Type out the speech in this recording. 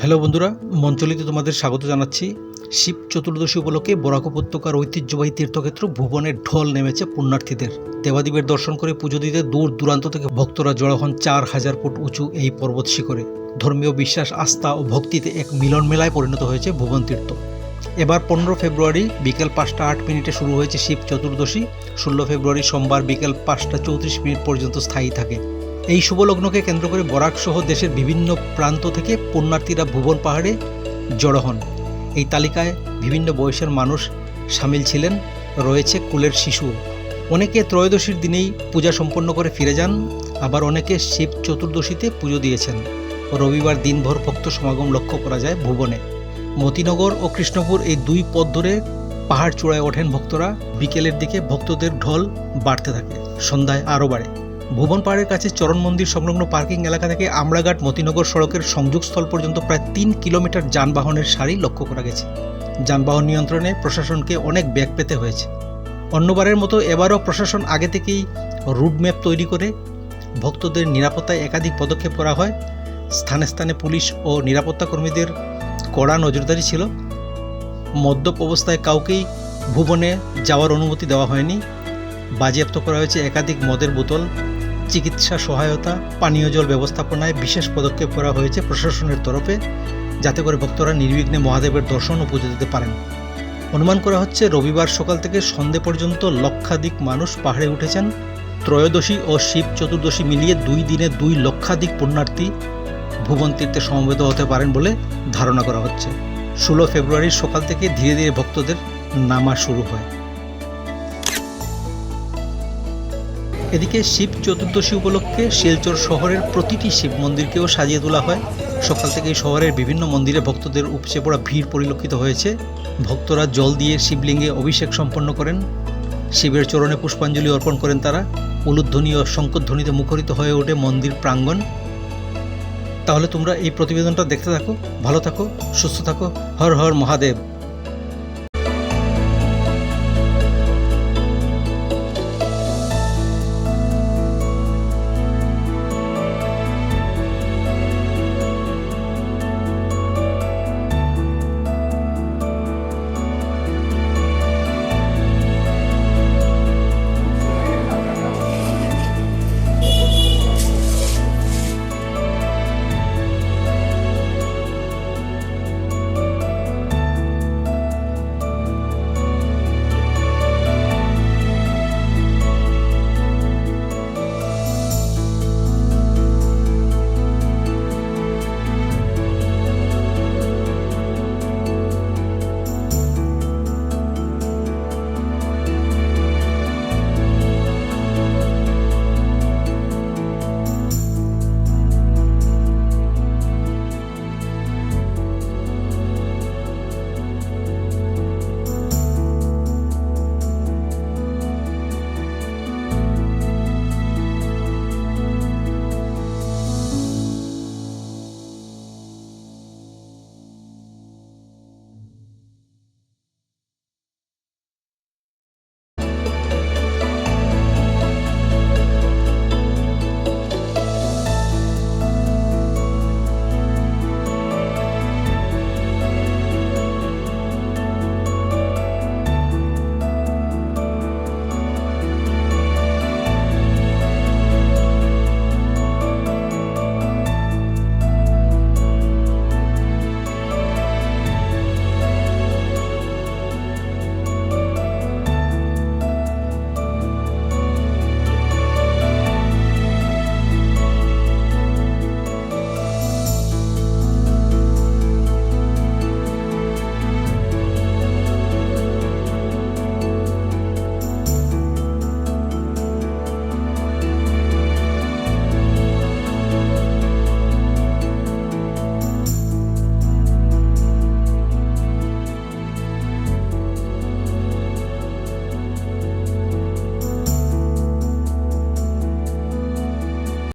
Hello বন্ধুরা, মঞ্চলিতে তোমাদের স্বাগত জানাচ্ছি। শিব চতুর্দশী উপলক্ষে বরাক উপত্যকার ঐতিহ্যবাহী তীর্থক্ষেত্র ভুবনে ঢল নেমেছে পুণ্যার্থীদের। দেবাদেবীর দর্শন করে পুজো দিতে দূর দূরান্ত থেকে ভক্তরা জড়ো হন 4000 ফুট উঁচু এই পর্বত শিখরে। ধর্মীয় বিশ্বাস, আস্থা ও ভক্তিতে এক মিলন মেলায় পরিণত হয়েছে ভুবন তীর্থ। এবার 15 ফেব্রুয়ারি বিকেল 5টা 8 মিনিটে শুরু হয়েছে শিব চতুর্দশী। 16 ফেব্রুয়ারি সোমবার বিকেল 5টা 34 মিনিট পর্যন্ত স্থায়ী থাকে। এই শুভলগ্নকে কেন্দ্র করে বরাক সহ দেশের বিভিন্ন প্রান্ত থেকে পুণ্যার্থীরা ভুবন পাহাড়ে জড়ো হন। এই তালিকায় বিভিন্ন বয়সের মানুষ সামিল ছিলেন, রয়েছে কুলের শিশু। অনেকে ত্রয়োদশীর দিনেই পূজা সম্পন্ন করে ফিরে যান, আবার অনেকে শিব চতুর্দশীতে পুজো দিয়েছেন। রবিবার দিনভর ভক্ত সমাগম লক্ষ্য করা যায় ভুবনে। মতিনগর ও কৃষ্ণপুর এই দুই পথ ধরে পাহাড় চূড়ায় ওঠেন ভক্তরা। বিকেলের দিকে ভক্তদের ঢল বাড়তে থাকে, সন্ধ্যায় আরও বাড়ে। ভুবন পাহাড়ের কাছে চরণ মন্দির সংলগ্ন পার্কিং এলাকা থেকে আমরাঘাট মতিনগর সড়কের সংযোগস্থল পর্যন্ত প্রায় 3 কিলোমিটার যানবাহনের সারি লক্ষ্য করা গেছে। যানবাহন নিয়ন্ত্রণে প্রশাসনকে অনেক বেগ পেতে হয়েছে। অন্যবারের মতো এবারও প্রশাসন আগে থেকেই রুট ম্যাপ তৈরি করে ভক্তদের নিরাপত্তায় একাধিক পদক্ষেপ করা হয়। স্থানে স্থানে পুলিশ ও নিরাপত্তা কর্মীদের কড়া নজরদারি ছিল। মদ্যপ অবস্থায় কাউকেই ভুবনে যাওয়ার অনুমতি দেওয়া হয়নি। বাজেয়াপ্ত করা হয়েছে একাধিক মদের বোতল। চিকিৎসা সহায়তা, পানীয় জল ব্যবস্থাপনায় বিশেষ পদক্ষেপ করা হয়েছে প্রশাসনের তরফে, যাতে করে ভক্তরা নির্বিঘ্নে মহাদেবের দর্শন ও পুজো দিতে পারেন। অনুমান করা হচ্ছে রবিবার সকাল থেকে সন্ধে পর্যন্ত লক্ষাধিক মানুষ পাহাড়ে উঠেছেন। ত্রয়োদশী ও শিব চতুর্দশী মিলিয়ে 2 দিনে 2 লক্ষাধিক পুণ্যার্থী ভুবন তীর্থে সমবেত হতে পারেন বলে ধারণা করা হচ্ছে। 16 ফেব্রুয়ারির সকাল থেকে ধীরে ধীরে ভক্তদের নামা শুরু হয়। এদিকে শিব চতুর্দশী উপলক্ষে শিলচর শহরের প্রতিটি শিব মন্দিরকেও সাজিয়ে তোলা হয়। সকাল থেকেই শহরের বিভিন্ন মন্দিরে ভক্তদের উপচে পড়া ভিড় পরিলক্ষিত হয়েছে। ভক্তরা জল দিয়ে শিবলিঙ্গে অভিষেক সম্পন্ন করেন, শিবের চরণে পুষ্পাঞ্জলি অর্পণ করেন তারা। উলুধ্বনি ও শঙ্খধ্বনিতে মুখরিত হয়ে ওঠে মন্দির প্রাঙ্গণ। তাহলে তোমরা এই প্রতিবেদনটা দেখতে থাকো, ভালো থাকো, সুস্থ থাকো। হর হর মহাদেব।